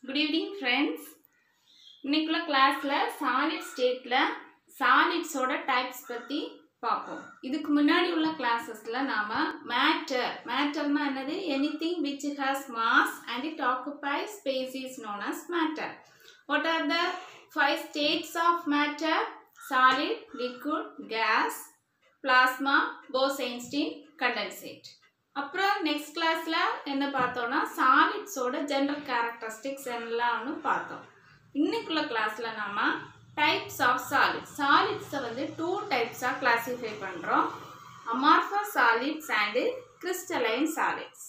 Good evening friends. இன்னைக்குள்ள கிளாஸ்ல solid stateல solids ஓட types பத்தி பாப்போம். இதுக்கு முன்னாடி உள்ள கிளாसेसல நாம matterனா என்னது anything which has mass and it occupies space is known as matter. What are the 5 states of matter? Solid, liquid, gas, plasma, Bose-Einstein, condensate. அப்புறம் நெக்ஸ்ட் கிளாஸ்ல என்ன பார்த்தோம்னா சாலிட்ஸ் ஓட ஜெனரல் கேரக்டரிஸ்டிக்ஸ் என்னலாம்னு பார்த்தோம். இன்னைக்குள்ள கிளாஸ்ல நாம டைப்ஸ் ஆஃப் சாலிட்ஸ் வந்து 2 டைப்ஸா கிளாசிஃபை பண்றோம். Amorphous solids and crystalline solids.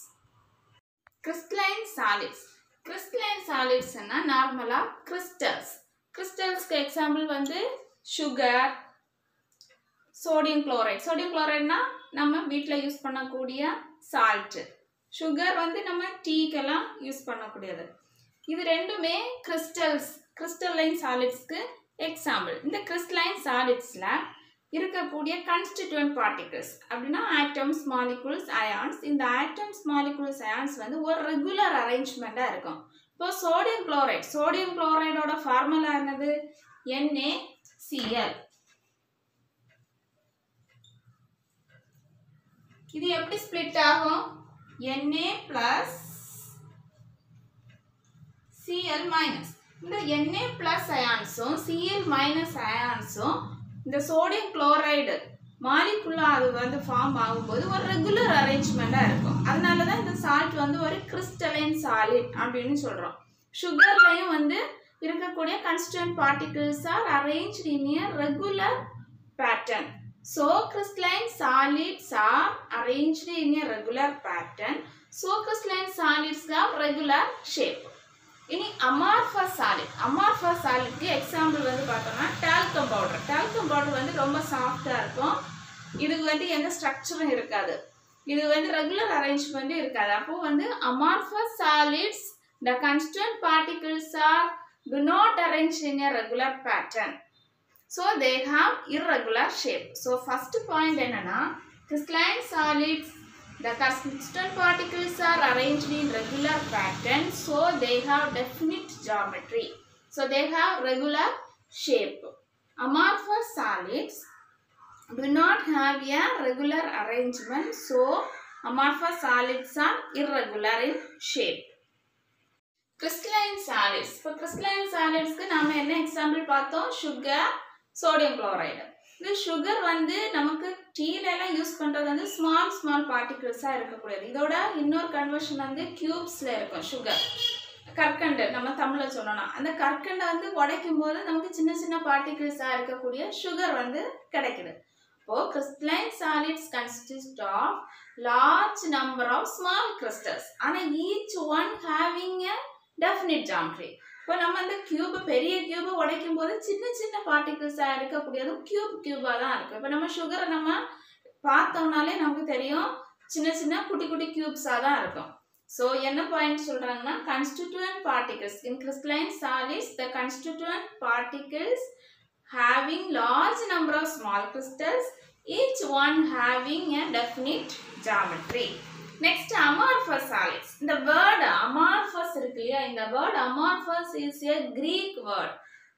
Crystalline சாலிட்ஸ்னா நார்மலா கிறிஸ்டல்ஸ்க்கு எக்ஸாம்பிள் வந்து சுகர், சோடியம் குளோரைட்னா நம்ம வீட்டில் யூஸ் பண்ணக்கூடிய சால்ட்டு. சுகர் வந்து நம்ம டீக்கெல்லாம் யூஸ் பண்ணக்கூடியது. இது ரெண்டுமே கிறிஸ்டலைன் சாலிட்ஸ்க்கு எக்ஸாம்பிள். இந்த கிறிஸ்டலைன் சாலிட்ஸில் இருக்கக்கூடிய கன்ஸ்டிட்யூவன்ட் பார்ட்டிகிள்ஸ் அப்படின்னா ஆட்டம்ஸ், மாலிகுல்ஸ், அயான்ஸ். இந்த ஆட்டம்ஸ், மாலிகுல்ஸ், அயான்ஸ் வந்து ஒரு ரெகுலர் அரேஞ்ச்மெண்ட்டாக இருக்கும். இப்போ சோடியம் குளோரைடோட ஃபார்முலா என்னது? NaCl. இது எப்படி ஸ்ப்ளிட் ஆகும்? Na plus Cl minus. இந்த Na plus அயான்ஸும் Cl minus அயான்ஸும் இந்த சோடியம் குளோரைடு மாலிகுலா அது வந்து ஃபார்ம் ஆகும்போது ஒரு ரெகுலர் அரேஞ்ச்மெண்ட்டாக இருக்கும். அதனால தான் இந்த சால்ட் வந்து ஒரு கிறிஸ்டலைன் சாலிட் அப்படின்னு சொல்கிறோம். சுகர்லையும் வந்து இருக்கக்கூடிய constituent particles are arranged in a regular pattern. So crystalline solids are arranged in a regular pattern. So crystalline solids have regular shape. இனி amorphous solidக்கு எக்ஸாம்பிள் வந்து பார்த்தோம்னா talcum powder வந்து ரொம்ப சாஃப்டா இருக்கும். இதுக்கு வந்து எந்த ஸ்ட்ரக்சரும் இருக்காது. இது வந்து ரெகுலர் அரேஞ்ச்மெண்ட் இருக்காது. அப்போ வந்து amorphous solids the constituent particles are do not arrange in a regular pattern. So they have irregular shape. So first point என்னன்னா crystalline solids the constituent particles are arranged in regular pattern, so they have definite geometry. So they have regular shape. Amorphous solids do not have a regular arrangement, so amorphous solids are irregular in shape. Crystalline solids. இப்போ crystalline solidsக்கு நாம என்ன example பார்த்தோம்? Sugar, sodium chloride. இந்த sugar வந்து நமக்கு டீல எல்லாம் use பண்றது வந்து ஸ்மால் பார்ட்டிகிள்ஸா இருக்கக்கூடியது. இதோட இன்னொரு கன்வர்ஷன் வந்து கியூப்ஸ்ல இருக்கும். சுகர் கற்கண்டு நம்ம தமிழ்ல சொல்லணும். அந்த கற்கண்டை வந்து உடைக்கும் போது நமக்கு சின்ன பார்ட்டிகிள்ஸா இருக்கக்கூடிய சுகர் வந்து கிடைக்குது. இப்போ crystalline solids consist of large number of small crystals, ஆனா each one having a definite geometry. இப்போ நம்ம அந்த பெரிய கியூபை உடைக்கும் போது சின்ன பார்ட்டிகிள்ஸா இருக்கக்கூடியதும் கியூபா தான் இருக்கும். இப்போ நம்ம சுகரை நம்ம பார்த்தோம்னாலே நமக்கு தெரியும் சின்ன குட்டி கியூப்ஸா தான் இருக்கும். ஸோ என்ன பாயிண்ட் சொல்றாங்கன்னா constituent particles in crystalline solids the constituent particles having large number of small crystals, each one having a definite geometry. Next amorphous solids. இந்த word amorphous இருக்கு இல்லையா? இந்த word amorphous is a Greek word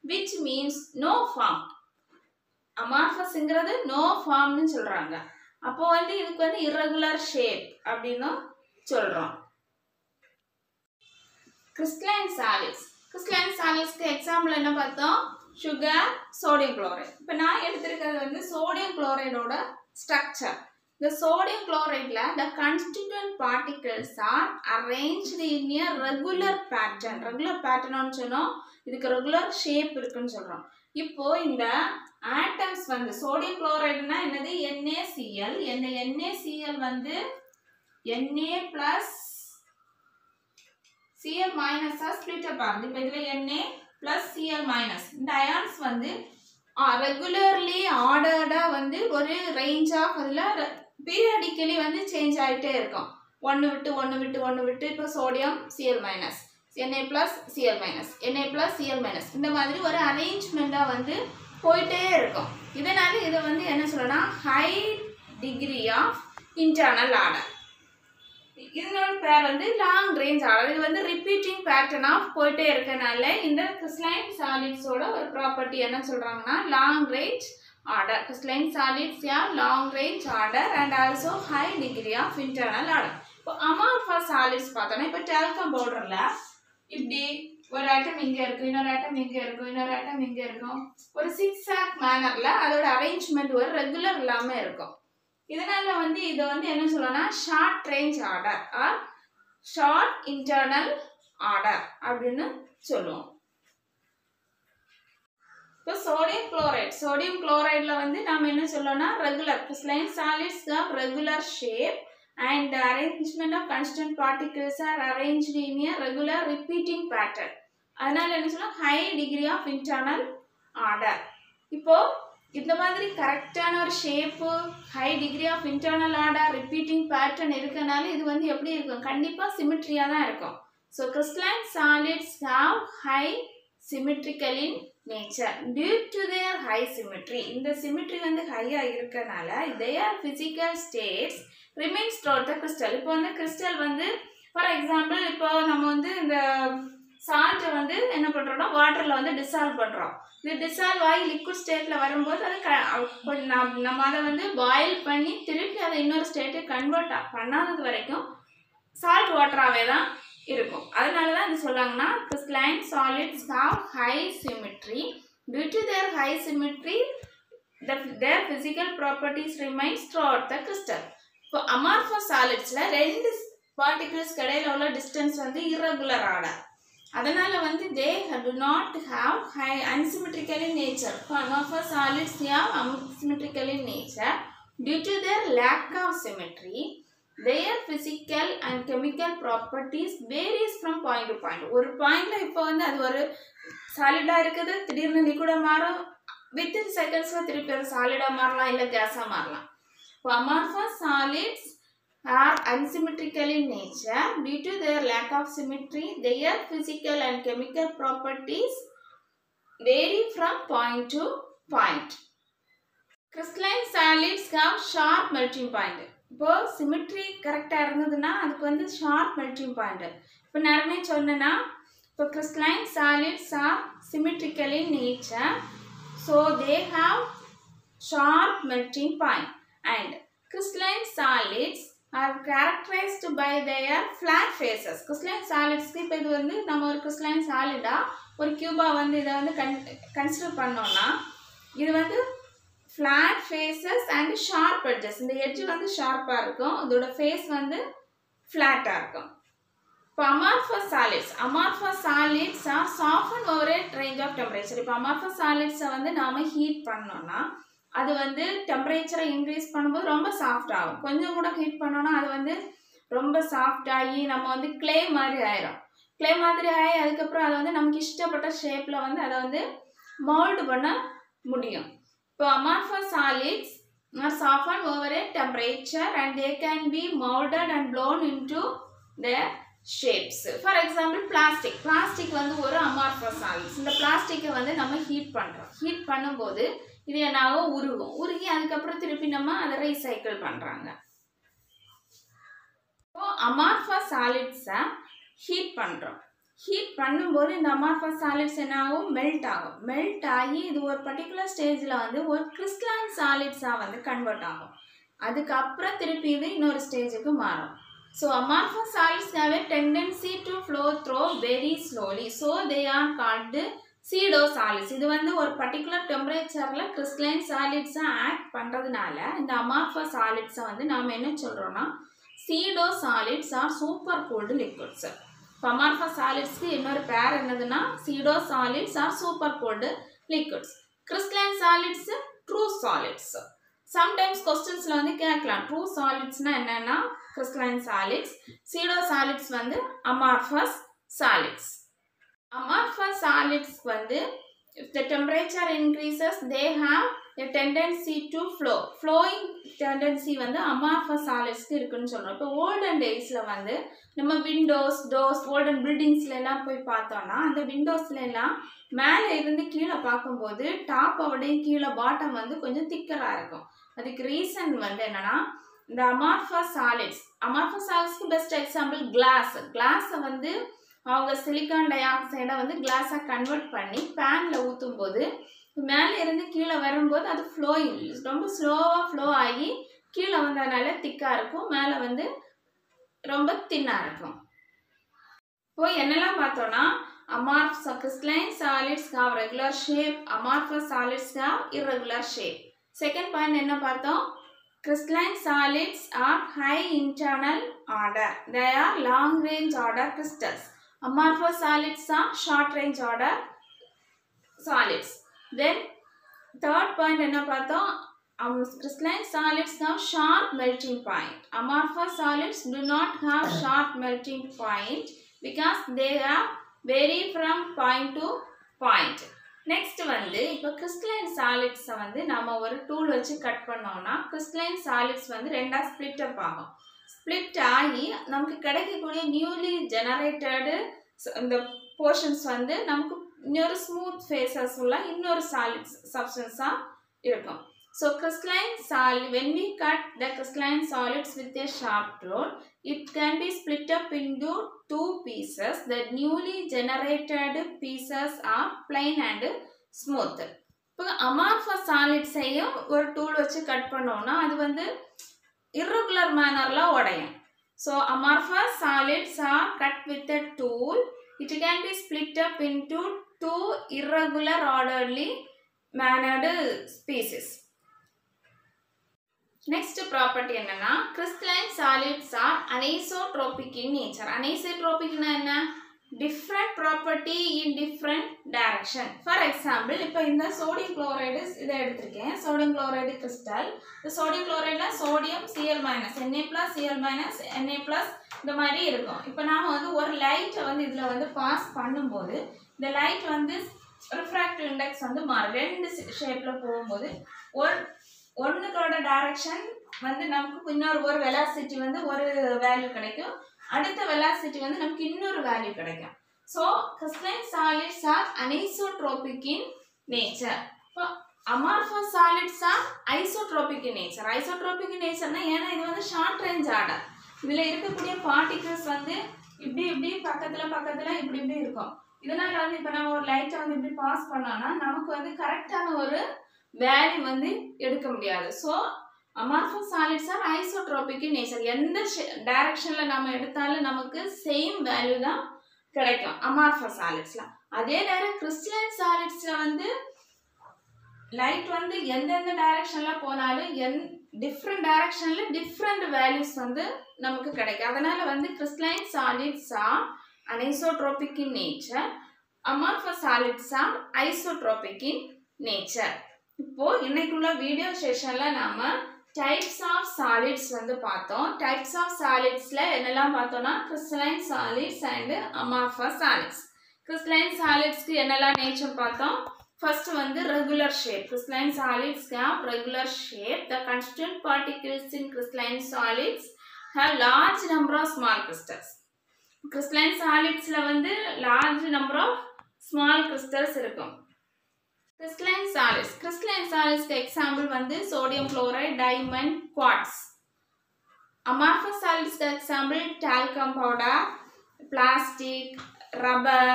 which means no form. amorphousங்கிறது no formனு சொல்றாங்க. அப்போ வந்து இதுக்கு வந்து irregular shape அப்படின்னு சொல்றோம். crystalline solidsக்கு எக்ஸாம்பிள் என்ன பார்த்தோம்? Sugar, sodium chloride. இப்போ நான் எடுத்திருக்கிறது வந்து சோடியம் குளோரைடோட structure. The sodium chloride the constituent particles are arranged in a regular pattern. Regular pattern னு சொன்னோம். இதுக்கு regular shape இருக்குன்னு சொல்றோம். இப்போ இந்த atoms வந்து sodium chlorideனா என்னது? NaCl. இந்த NaCl வந்து Na plus Cl minus split அப் ஆகுது. இப்போ இதுல Na plus Cl minus. இந்த ions வந்து ரெகுலர்லி ஆர்டர்டா வந்து ஒரு ரேஞ்ச் ஆஃப் அதுல பீரியாடிக்கலி வந்து சேஞ்ச் ஆகிட்டே இருக்கும். ஒன்று விட்டு இப்போ sodium Cl minus, Na plus Cl minus, Na plus Cl minus, இந்த மாதிரி ஒரு அரேஞ்ச்மெண்ட்டாக வந்து போயிட்டே இருக்கும். இதனால இதை வந்து என்ன சொல்லலாம்? High degree of internal order. இதனோட பேர் வந்து லாங் ரேஞ்ச் ஆர்டர். இது வந்து ரிப்பீட்டிங் பேட்டர்ன் ஆஃப் போயிட்டே இருக்கனால இந்த கிறிஸ்டலைன் சாலிட்ஸோட ஒரு ப்ராப்பர்ட்டி என்ன சொல்றாங்கன்னா long range order. Crystalline solids have long range order and also high degree of internal order. இப்போ amorphous solids பார்த்தோம்னா இப்போ talcum powderல இப்படி ஒரு atom இங்க இருக்கு, இன்னொரு atom இங்க இருக்கு, இன்னொரு atom இங்க இருக்கும். ஒரு zigzag mannerல அதோட arrangement ஒரு ரெகுலர் இல்லாம இருக்கும். இதனால வந்து இது வந்து என்ன சொல்லணும்னா short range order or short internal order அப்படின்னு சொல்லுவோம். இப்போ sodium chloride ல வந்து நாம என்ன சொல்லணும்னா regular crystalline solids have regular shape and the arrangement of constant particles are arranged in a regular repeating pattern. அதனால என்ன சொல்லலாம் high degree of internal order. இப்போ இந்த மாதிரி கரெக்டான ஒரு shape, high degree of internal order, repeating pattern இருக்கனால இது வந்து எப்படி இருக்கும், கண்டிப்பா சிமெட்ரியா தான் இருக்கும். So crystalline solids have high symmetrical in nature due to their high symmetry. இந்த symmetry வந்து ஹையா இருக்கனால their physical states remains throughout the crystal. இப்போ வந்து crystal வந்து for example இப்போ நம்ம வந்து இந்த salt வந்து என்ன பண்றோம்னா வாட்டர்ல வந்து dissolve பண்றோம். இது dissolve ஆகி liquid stateல வரும்போது அது நம்ம அதை வந்து boil பண்ணி திருப்பி அதை இன்னொரு ஸ்டேட் கன்வெர்ட் பண்ணாதது வரைக்கும் salt வாட்டராவே தான் இருக்கும். அதனால தான் இது சொல்றாங்கன்னா crystalline solids have high symmetry. Due to their high symmetry their physical properties remains throughout the crystal. இப்போ amorphous solidsல ரெண்டு particles இடையில உள்ள distance வந்து irregular order. அதனால வந்து they do not have high unsymmetrical in nature. So amorphous solids have asymmetrical in nature due to their lack of symmetry. Their physical and chemical properties varies from point to point. ஒரு பாயிண்ட்ல இப்போ வந்து அது ஒரு சாலிடா இருக்குது, திடீர்னு லிக்விடா மாறும், within secondsல திருப்பி அது சாலிடா மாறலாம் இல்ல கேஸா மாறலாம். இப்போ amorphous solids are unsymmetrical in nature due to their lack of symmetry. Their physical and chemical properties vary from point to point. Crystalline solids have sharp melting point. இப்போ சிமெட்ரி கரெக்டா இருந்ததுன்னா அதுக்கு வந்து ஷார்ப் மெல்டிங் பாயிண்ட். இப்போ நேரமே சொன்னேன்னா இப்போ crystalline solids are symmetrical in nature, so they have sharp melting point, and crystalline solids are characterized by their flat faces. crystalline solids இப்போ இது வந்து நம்ம ஒரு crystalline solid-ஆ ஒரு கியூபா வந்து இதை வந்து கன்சிடர் பண்ணோம்னா இது வந்து flat faces and sharp edges. இந்த edge வந்து ஷார்ப்பா இருக்கும், அதோட ஃபேஸ் வந்து ஃப்ளாட்டா இருக்கும். இப்போ amorphous solids are softened over a range of temperature. இப்போ amorphous solids வந்து நாம ஹீட் பண்ணோம்னா அது வந்து டெம்பரேச்சரை இன்க்ரீஸ் பண்ணும்போது ரொம்ப சாஃப்ட் ஆகும். கொஞ்சம் கூட ஹீட் பண்ணோம்னா அது வந்து ரொம்ப சாஃப்ட் ஆகி நம்ம வந்து கிளே மாதிரி ஆயிரும். கிளே மாதிரி ஆகி அதுக்கப்புறம் அதை வந்து நமக்கு இஷ்டப்பட்ட ஷேப்ல வந்து அதை வந்து மோல்டு பண்ண முடியும். So amorphous solids are softened over a temperature and they can be molded and blown into their shapes. For example, plastic வந்து ஒரு amorphous solids. இந்த பிளாஸ்டிக்கை வந்து நம்ம ஹீட் பண்றோம். ஹீட் பண்ணும்போது இது என்னாகும், உருகி அதுக்கப்புறம் திருப்பி நம்ம அதை ரீசைக்கிள் பண்றாங்க. இப்போ amorphous solids-ஐ ஹீட் பண்றோம். ஹீட் பண்ணும்போது இந்த amorphous solids என்ன ஆகும், மெல்ட் ஆகி இது ஒரு பர்டிகுலர் ஸ்டேஜில் வந்து ஒரு crystalline solids-ஆ வந்து கன்வெர்ட் ஆகும். அதுக்கப்புறம் திருப்பி இது இன்னொரு ஸ்டேஜுக்கு மாறும். So amorphous solids have a tendency to flow through very slowly, so they are called pseudo solids. இது வந்து ஒரு பர்டிகுலர் டெம்பரேச்சரில் crystalline solids-ஆ ஆக்ட் பண்ணுறதுனால இந்த amorphous solids-ஐ வந்து நாம் என்ன சொல்கிறோம்னா pseudo solids or super cooled liquids. amorphous solids க்கு இன்னொரு பேர் என்னதுன்னா pseudo solids or super cooled liquids. crystalline solids true solids. sometimes questionsல வந்து கேட்கலாம் true solidsனா என்னன்னா crystalline solids, pseudo solids வந்து amorphous solids. amorphous solids வந்து if the temperature increases they have a tendency to flow. flowing tendency வந்து amorphous solids இருக்குன்னு சொல்றோம். இப்போ olden daysல வந்து நம்ம விண்டோஸ், டோர்ஸ், ஓல்டன் பில்டிங்ஸ்ல எல்லாம் போய் பார்த்தோம்னா அந்த விண்டோஸ்ல எல்லாம் மேலே இருந்து கீழே பார்க்கும்போது டாப்போடையும் கீழே பாட்டம் வந்து கொஞ்சம் திக்கரா இருக்கும். அதுக்கு ரீசன் வந்து என்னன்னா இந்த amorphous solids amorphous solids best example glass. கிளாஸை வந்து அவங்க சிலிக்கான் டை ஆக்சைடை வந்து கிளாஸை கன்வெர்ட் பண்ணி பேனில் ஊற்றும் போது மேலே இருந்து கீழே வரும்போது அது ஃப்ளோயிங் ரொம்ப ஸ்லோவாக ஃப்ளோ ஆகி கீழே வந்ததுனால திக்காக இருக்கும், மேலே வந்து ரொம்ப தின்னாக இருக்கும். இப்போ என்னெல்லாம் பார்த்தோன்னா amorphous crystalline solids have regular shape, amorphous solids have irregular shape. Second point என்ன பார்த்தோம்? Crystalline solids are high internal order. They are long range order crystals. Amorphous solids are short range order solids. Then third point என்ன பார்த்தோம்? Crystalline solids have sharp melting point. Amorphous solids do not have sharp melting point because they have vary from point to point. Next வந்து இப்போ crystalline solids வந்து நம்ம ஒரு tool வச்சு cut பண்ணோம்னா crystalline solids வந்து ரெண்டா ஸ்ப்ளிட் அப் ஆகும். ஸ்ப்ளிட் ஆகி நமக்கு கிடைக்கக்கூடிய நியூலி ஜெனரேட்டடு இந்த போர்ஷன்ஸ் வந்து நமக்கு இன்னொரு ஸ்மூத் ஃபேஸஸ் உள்ள இன்னொரு சாலிட்ஸ் சப்ஸ்டன்ஸாக இருக்கும். So crystalline solid, when we cut the crystalline solids with a sharp tool, it can be split up into two pieces. The newly generated pieces are plain and smooth. இப்போ amorphous solids ஐயும் ஒரு tool வச்சு cut பண்ணோம்னா அது வந்து irregular mannerல உடையும். So amorphous solids are cut with a tool. It can be split up into two irregular orderly mannered species. Next property என்னன்னா crystalline solids are anisotropic in nature. Anisotropic என்ன? Different property in different direction. For example, இப்போ இந்த sodium chloride இதை எடுத்திருக்கேன். sodium chloride crystal. இந்த sodium chlorideல sodium Cl-, Na+, Cl-, Na+, இந்த மாதிரி இருக்கும். இப்போ நாம வந்து ஒரு லைட்டை வந்து இதில் வந்து பாஸ் பண்ணும்போது இந்த லைட் வந்து refractive index வந்து மாறும். ரெண்டு ஷேப்பில் போகும்போது ஒன்றுக்கோட டைரக்ஷன் வந்து நமக்கு இன்னொரு ஒரு வெலாசிட்டி வந்து ஒரு வேல்யூ கிடைக்கும், அடுத்த வெலாசிட்டி வந்து நமக்கு இன்னொரு வேல்யூ கிடைக்கும். So crystalline solids are anisotropic in nature. இப்போ amorphous solids are isotropic in nature. Isotropic in natureனா ஏன்னா இது வந்து ஷார்ட் ரேஞ்ச் ஆர்டர். இதில் இருக்கக்கூடிய பார்ட்டிகிள்ஸ் வந்து இப்படி இப்படி பக்கத்தில் இப்படி இருக்கும். இதனால வந்து இப்போ நம்ம ஒரு லைட்டை வந்து இப்படி பாஸ் பண்ணோம்னா நமக்கு வந்து கரெக்டான ஒரு வேல்யூ வந்து எடுக்க முடியாது. So amorphous solids are isotropic in nature. எந்த டைரக்ஷனில் நம்ம எடுத்தாலும் நமக்கு சேம் வேல்யூ தான் கிடைக்கும் amorphous solidsல. அதே நேரம் crystalline solidsல வந்து லைட் வந்து எந்தெந்த டைரக்ஷனில் போனாலும் டிஃப்ரெண்ட் டைரக்ஷனில் டிஃப்ரெண்ட் வேல்யூஸ் வந்து நமக்கு கிடைக்கும். அதனால வந்து crystalline solids are anisotropic in nature. Amorphous solids are isotropic in nature. இப்போ இன்னைக்குள்ள வீடியோ செஷன்ல நாம டைப்ஸ் ஆஃப் சாலிட்ஸ் வந்து பார்த்தோம். டைப்ஸ் ஆஃப் சாலிட்ஸ்ல என்னெல்லாம் பார்த்தோம்னா crystalline solids and amorphous solids. crystalline solidsக்கு என்னெல்லாம் நேச்சர் பார்த்தோம். ஃபர்ஸ்ட் வந்து regular shape. crystalline solids have regular shape. The constituent particles in crystalline solids have large number of small crystals. crystalline solidsல வந்து large number of small crystals இருக்கும். crystalline solids example வந்து sodium chloride, diamond, quartz. amorphous solids example talcum powder, plastic, rubber.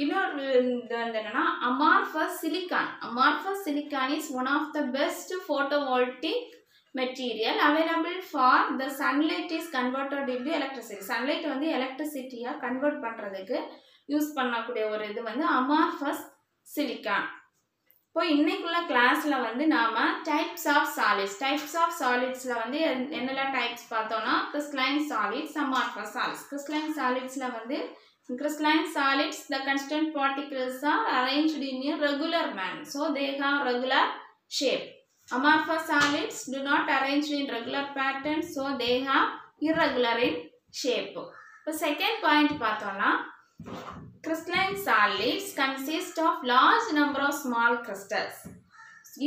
இன்னொரு இது வந்து என்னன்னா amorphous silicon. amorphous silicon is one of the best photovoltaic material available for the sunlight is converted into electricity. sunlight வந்து எலக்ட்ரிசிட்டியா convert பண்றதுக்கு use பண்ணக்கூடிய ஒரு இது வந்து amorphous silicon. இப்போ இன்னைக்குள்ள கிளாஸ்ல வந்து நாம டைப்ஸ் ஆஃப் சாலிட்ஸ்ல வந்து என்னெல்லாம் டைப்ஸ் பார்த்தோம்னா crystalline solids, amorphous solids. crystalline solidsல வந்து crystalline solids the constituent particles are arranged in a regular manner, so they have regular shape. amorphous solids do not arrange in regular pattern, so they have irregular in shape. இப்போ second point பார்த்தோம்னா crystalline solids consist of large number of small crystals,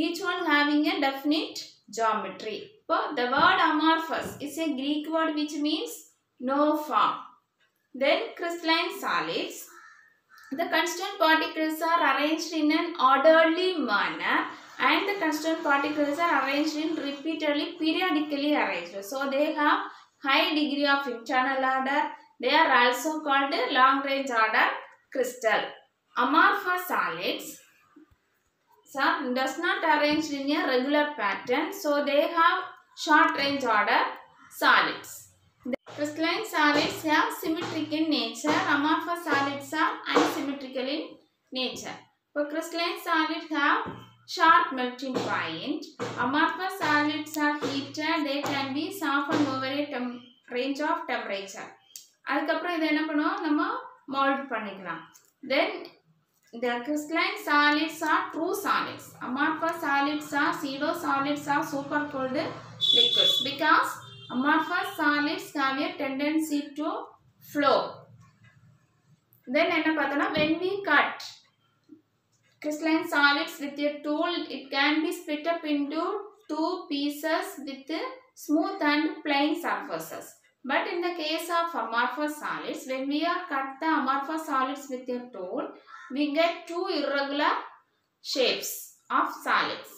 each one having a definite geometry. So the word amorphous is a Greek word which means no form. Then crystalline solids, the constituent particles are arranged in an orderly manner and the constituent particles are arranged in repeatedly periodically arranged, so they have high degree of internal order. They are also called long range order crystal. Amorphous solids does not arrange in a regular pattern, so they have short range order solids. The crystalline solids have symmetric in nature. Amorphous solids are asymmetrical in nature. For crystalline solids have short melting point. Amorphous solids are heated. They can be softened over a range of temperature. அதுக்கப்புறம் இதை என்ன பண்ணுவோம் நம்ம mould பண்ணிக்கலாம். Then the crystalline solids are true solids. Amorphous solids are pseudo solids or super cooled liquids because amorphous solids have a tendency to flow. Then என்ன பார்த்தோம்னா when we cut crystalline solids with a tool, it can be split up into two pieces with smooth and plain surfaces. But in the case of amorphous solids, when we are cut the amorphous solids with a tool, we get two irregular shapes of solids.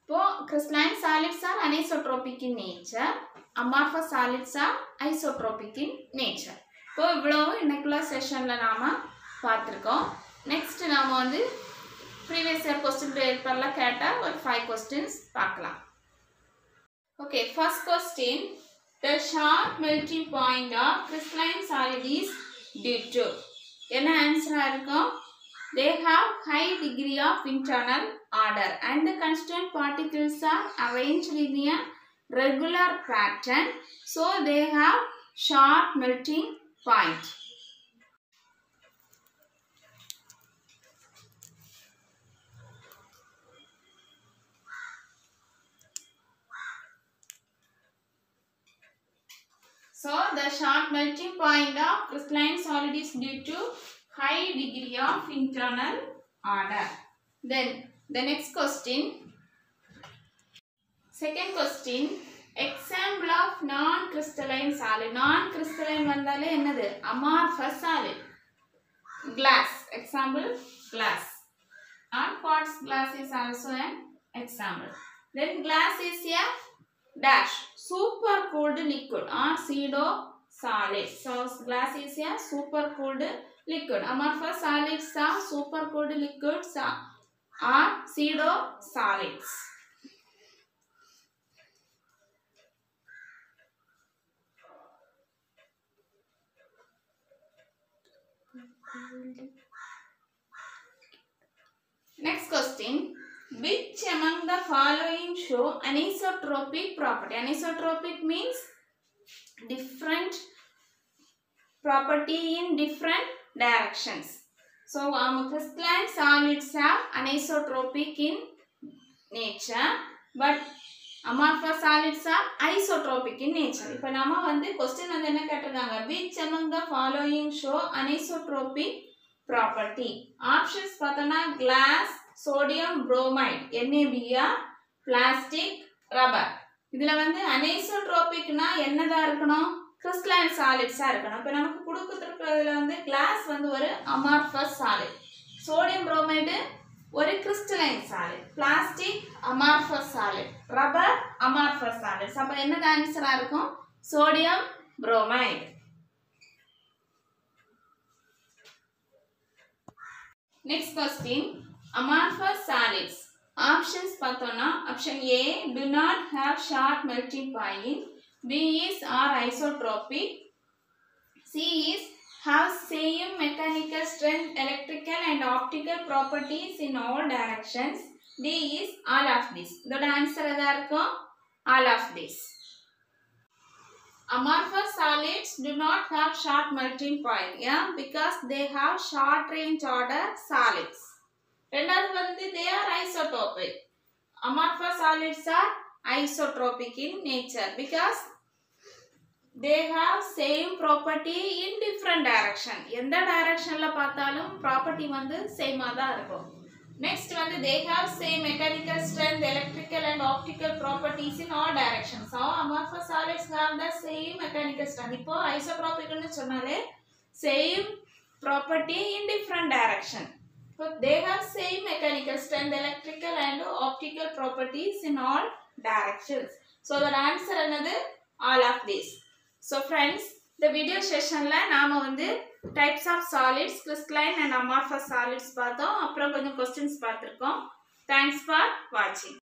So, crystalline solids are anisotropic in nature. Amorphous solids are isotropic in nature. So, இவ்வளவு இன்னைக்குள்ள செஷன்ல நாம பார்த்திருக்கோம். Next நாம வந்து previous year question paperல கேட்ட ஒரு 5 questions பார்க்கலாம். Okay, first question. The sharp melting point of crystalline solid is due to. என்ன ஆன்சரா இருக்கும்? They have high degree of internal order and the constituent particles are arranged in a regular pattern, so they have sharp melting point. So, the sharp melting point of crystalline solid is due to high degree of internal order. Then, the next question. Second question. Example of non-crystalline solid. Non-crystalline vandale ennadu? Amorphous solid. Glass. Example, glass. And quartz glass is also an example. Then, glass is a dash super cooled liquid or pseudo solid. So glass is a super cooled liquid. Amorphous solids are super cooled liquids or pseudo solids. Next question. Which among the following show anisotropic property? Anisotropic means different property in different directions. So, crystalline solids have anisotropic in nature, but amorphous solids are isotropic in nature. இப்போ நாம வந்து question வந்து என்ன கேட்டிருக்காங்க? Which among the following show anisotropic property? Options பார்த்தோம்னா glass, sodium bromide, NaBr, plastic, rubber. இதுல வந்து அனிசோட்ரோபிக்னா என்னதா இருக்கணும்? crystalline solids இருக்கணும். இப்போ நமக்கு கொடுத்திருக்கிறதுல வந்து glass வந்து ஒரு amorphous solid, sodium bromide ஒரு crystalline solid, plastic amorphous solid, rubber amorphous solid. அப்ப என்னது ஆன்சரா இருக்கும்? sodium bromide. Next question. Amorphous solids. Options பார்த்தோம்னா option A do not have sharp melting point, B is are isotropic, C is have same mechanical strength, electrical and optical properties in all directions, D is all of this. இதோட answer எதா இருக்கும்? all of this. Amorphous solids do not have sharp melting point, yeah, because they have short range order solids. ரெண்டாவது வந்து they are isotropic. Amorphous solids are isotropic in nature because they have same property in different direction. எந்த directionல பார்த்தாலும் property வந்து சேமா தான் இருக்கும். Next வந்து they have same mechanical strength, electrical and optical properties in all directions. So amorphous solids have the same mechanical strength. இப்போ isotropic னு சொன்னாலே same property in different direction. So they have same mechanical strength, electrical and optical properties in all directions. So the answer another all of this. So friends, இந்த video செஷனில் நாம் வந்து types of solids, crystalline and amorphous solids பார்த்தோம். அப்புறம் கொஞ்சம் questions பார்த்துருக்கோம். Thanks for வாட்சிங்.